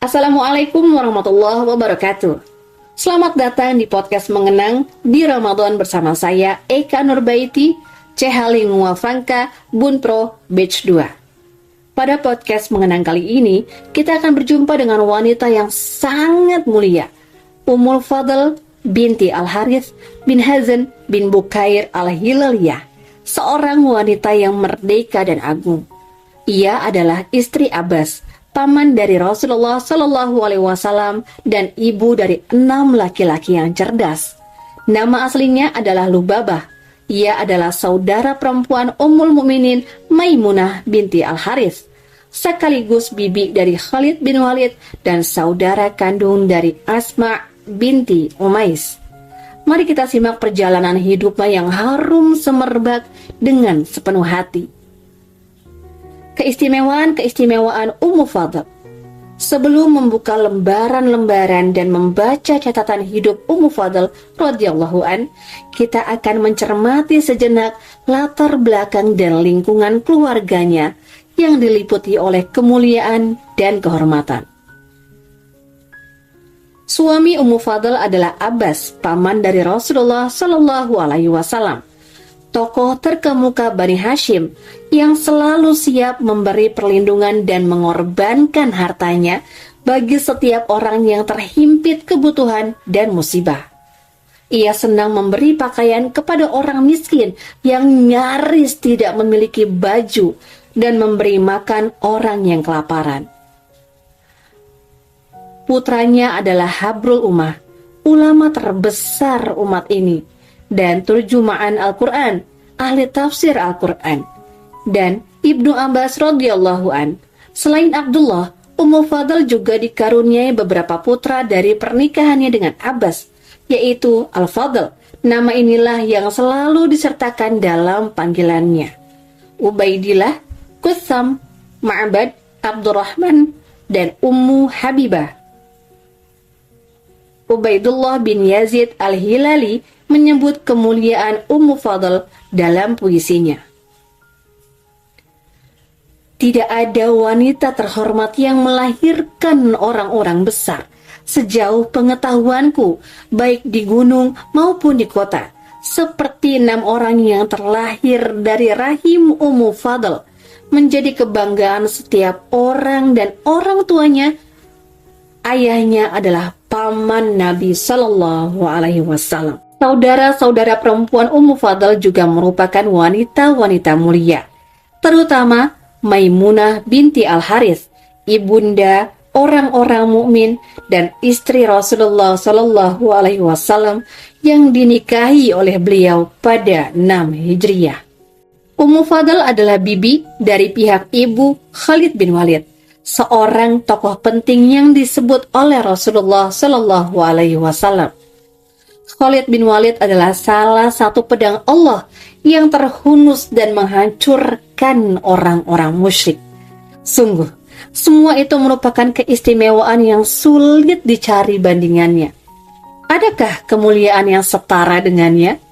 Assalamualaikum warahmatullahi wabarakatuh. Selamat datang di podcast Mengenang di Ramadan bersama saya Eka Nurbaiti, Cehaling Muafangka, Bunpro, Batch 2. Pada podcast Mengenang kali ini, kita akan berjumpa dengan wanita yang sangat mulia, Ummul Fadl binti Al-Harith bin Hazan bin Bukair Al-Hilaliyah, seorang wanita yang merdeka dan agung. Ia adalah istri Abbas, paman dari Rasulullah Shallallahu Alaihi Wasallam dan ibu dari 6 laki-laki yang cerdas. Nama aslinya adalah Lubabah. Ia adalah saudara perempuan Ummul Mukminin Maimunah binti Al-Harith, sekaligus bibi dari Khalid bin Walid dan saudara kandung dari Asma binti Umais. Mari kita simak perjalanan hidupnya yang harum semerbak dengan sepenuh hati. Keistimewaan Ummu Fadl. Sebelum membuka lembaran-lembaran dan membaca catatan hidup Ummu Fadl radhiyallahu an, kita akan mencermati sejenak latar belakang dan lingkungan keluarganya yang diliputi oleh kemuliaan dan kehormatan. Suami Ummu Fadl adalah Abbas, paman dari Rasulullah Shallallahu Alaihi Wasallam, tokoh terkemuka Bani Hashim yang selalu siap memberi perlindungan dan mengorbankan hartanya bagi setiap orang yang terhimpit kebutuhan dan musibah. Ia senang memberi pakaian kepada orang miskin yang nyaris tidak memiliki baju dan memberi makan orang yang kelaparan. Putranya adalah Habrul Ummah, ulama terbesar umat ini, dan turjumaan Al-Quran, ahli tafsir Al-Quran, dan Ibnu Abbas radhiyallahu an. Selain Abdullah, Ummu Fadl juga dikaruniai beberapa putra dari pernikahannya dengan Abbas, yaitu Al-Fadl. Nama inilah yang selalu disertakan dalam panggilannya: Ubaidillah, Qutsam, Ma'bad, Abdurrahman, dan Ummu Habibah. Ubaidullah bin Yazid Al-Hilali menyebut kemuliaan Ummu Fadl dalam puisinya. Tidak ada wanita terhormat yang melahirkan orang-orang besar sejauh pengetahuanku, baik di gunung maupun di kota, seperti 6 orang yang terlahir dari rahim Ummu Fadl, menjadi kebanggaan setiap orang dan orang tuanya. Ayahnya adalah paman Nabi Shallallahu Alaihi Wasallam. Saudara-saudara perempuan Ummu Fadl juga merupakan wanita-wanita mulia, terutama Maimunah binti Al-Harith, ibunda orang-orang mukmin dan istri Rasulullah Shallallahu Alaihi Wasallam yang dinikahi oleh beliau pada 6 Hijriah. Ummu Fadl adalah bibi dari pihak ibu Khalid bin Walid, seorang tokoh penting yang disebut oleh Rasulullah Shallallahu Alaihi Wasallam. Khalid bin Walid adalah salah satu pedang Allah yang terhunus dan menghancurkan orang-orang musyrik. Sungguh, semua itu merupakan keistimewaan yang sulit dicari bandingannya. Adakah kemuliaan yang setara dengannya?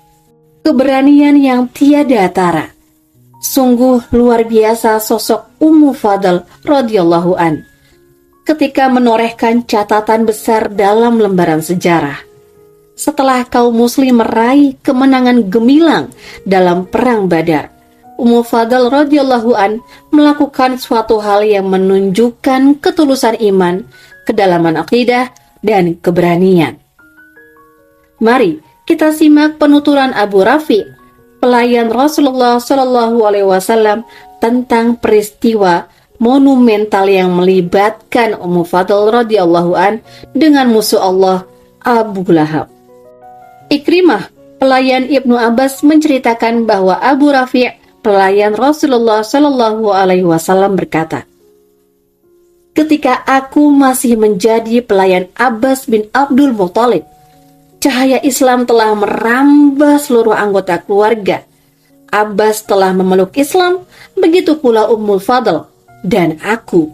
Keberanian yang tiada tara. Sungguh luar biasa sosok Ummu Fadl radhiyallahu an ketika menorehkan catatan besar dalam lembaran sejarah. Setelah kaum muslim meraih kemenangan gemilang dalam perang Badar, Ummu Fadl radhiyallahu an melakukan suatu hal yang menunjukkan ketulusan iman, kedalaman akidah, dan keberanian. Mari kita simak penuturan Abu Rafi, pelayan Rasulullah Shallallahu Alaihi Wasallam, tentang peristiwa monumental yang melibatkan Ummu Fadl radhiyallahu an dengan musuh Allah Abu Lahab. Ikrimah, pelayan Ibnu Abbas, menceritakan bahwa Abu Rafi', pelayan Rasulullah Shallallahu Alaihi Wasallam, berkata, "Ketika aku masih menjadi pelayan Abbas bin Abdul Muthalib, cahaya Islam telah merambah seluruh anggota keluarga. Abbas telah memeluk Islam, begitu pula Ummul Fadl dan aku.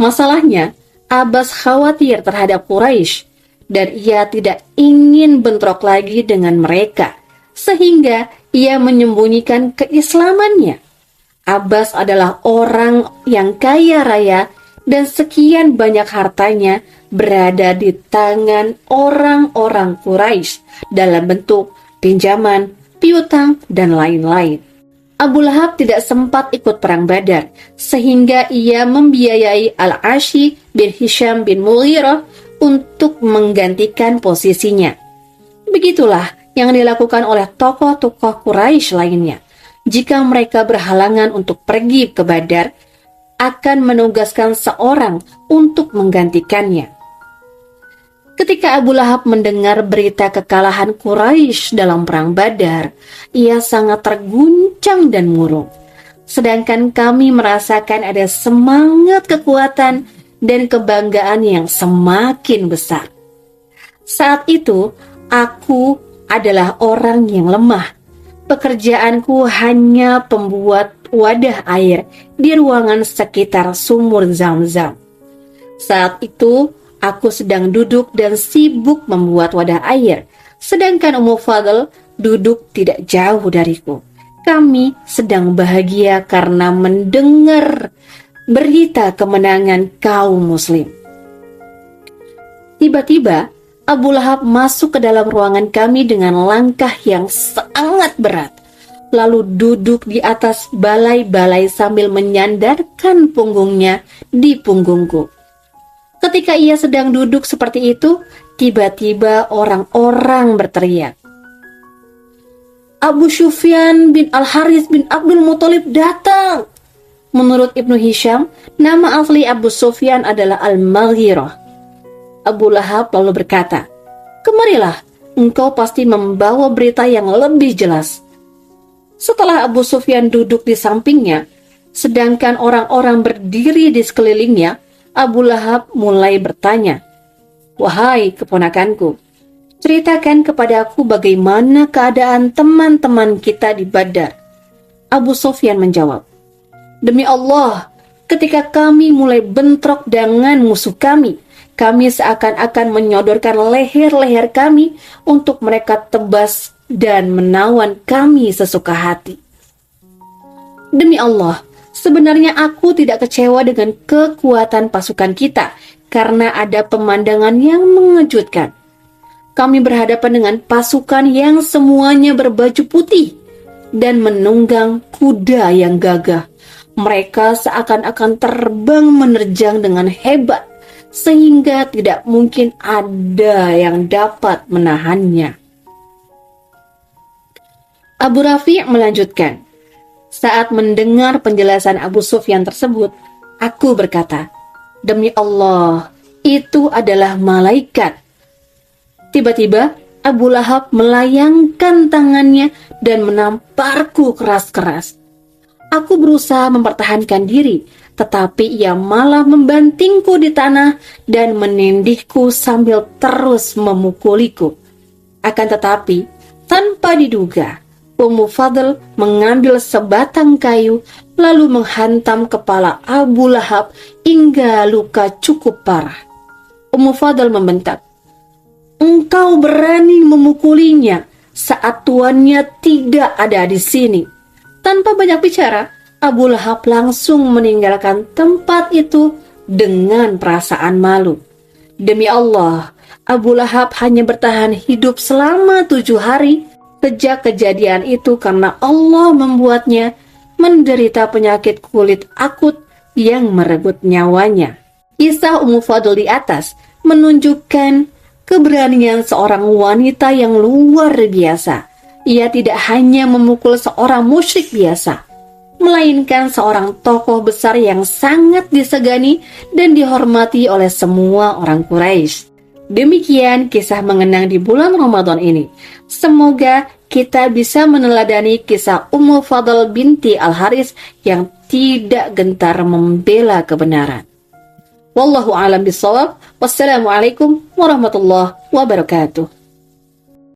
Masalahnya, Abbas khawatir terhadap Quraisy dan ia tidak ingin bentrok lagi dengan mereka, sehingga ia menyembunyikan keislamannya. Abbas adalah orang yang kaya raya dan sekian banyak hartanya berada di tangan orang-orang Quraisy dalam bentuk pinjaman, piutang, dan lain-lain. Abu Lahab tidak sempat ikut perang Badar, sehingga ia membiayai Al-Ashi bin Hisham bin Mughirah untuk menggantikan posisinya. Begitulah yang dilakukan oleh tokoh-tokoh Quraisy lainnya. Jika mereka berhalangan untuk pergi ke Badar, akan menugaskan seorang untuk menggantikannya. Ketika Abu Lahab mendengar berita kekalahan Quraisy dalam perang Badar, ia sangat terguncang dan murung. Sedangkan kami merasakan ada semangat kekuatan dan kebanggaan yang semakin besar. Saat itu, aku adalah orang yang lemah. Pekerjaanku hanya pembuat wadah air di ruangan sekitar sumur Zam-Zam. Saat itu, aku sedang duduk dan sibuk membuat wadah air, sedangkan Ummu Fadl duduk tidak jauh dariku. Kami sedang bahagia karena mendengar berita kemenangan kaum muslim. Tiba-tiba, Abu Lahab masuk ke dalam ruangan kami dengan langkah yang sangat berat, lalu duduk di atas balai-balai sambil menyandarkan punggungnya di punggungku. Ketika ia sedang duduk seperti itu, tiba-tiba orang-orang berteriak, Abu Sufyan bin Al-Harits bin Abdul Muthalib datang. Menurut Ibnu Hisham, nama asli Abu Sufyan adalah Al-Mughirah. Abu Lahab lalu berkata, kemarilah, engkau pasti membawa berita yang lebih jelas. Setelah Abu Sufyan duduk di sampingnya, sedangkan orang-orang berdiri di sekelilingnya, Abu Lahab mulai bertanya, wahai keponakanku, ceritakan kepada aku bagaimana keadaan teman-teman kita di Badar. Abu Sufyan menjawab, demi Allah, ketika kami mulai bentrok dengan musuh kami seakan-akan menyodorkan leher-leher kami untuk mereka tebas dan menawan kami sesuka hati. Demi Allah, sebenarnya aku tidak kecewa dengan kekuatan pasukan kita karena ada pemandangan yang mengejutkan. Kami berhadapan dengan pasukan yang semuanya berbaju putih dan menunggang kuda yang gagah. Mereka seakan-akan terbang menerjang dengan hebat, sehingga tidak mungkin ada yang dapat menahannya. Abu Rafi' melanjutkan, saat mendengar penjelasan Abu Sufyan tersebut, aku berkata, demi Allah, itu adalah malaikat. Tiba-tiba, Abu Lahab melayangkan tangannya dan menamparku keras-keras. Aku berusaha mempertahankan diri, tetapi ia malah membantingku di tanah dan menindihku sambil terus memukuliku. Akan tetapi, tanpa diduga, Ummu Fadl mengambil sebatang kayu lalu menghantam kepala Abu Lahab hingga luka cukup parah. Ummu Fadl membentak, engkau berani memukulinya saat tuannya tidak ada di sini. Tanpa banyak bicara, Abu Lahab langsung meninggalkan tempat itu dengan perasaan malu. Demi Allah, Abu Lahab hanya bertahan hidup selama 7 hari sejak kejadian itu karena Allah membuatnya menderita penyakit kulit akut yang merenggut nyawanya. Kisah Ummu Fadl di atas menunjukkan keberanian seorang wanita yang luar biasa. Ia tidak hanya memukul seorang musyrik biasa, melainkan seorang tokoh besar yang sangat disegani dan dihormati oleh semua orang Quraisy. Demikian kisah mengenang di bulan Ramadan ini. Semoga kita bisa meneladani kisah Ummu Fadl binti Al-Harits yang tidak gentar membela kebenaran. Wallahu a'lam bishawab. Wassalamualaikum warahmatullahi wabarakatuh.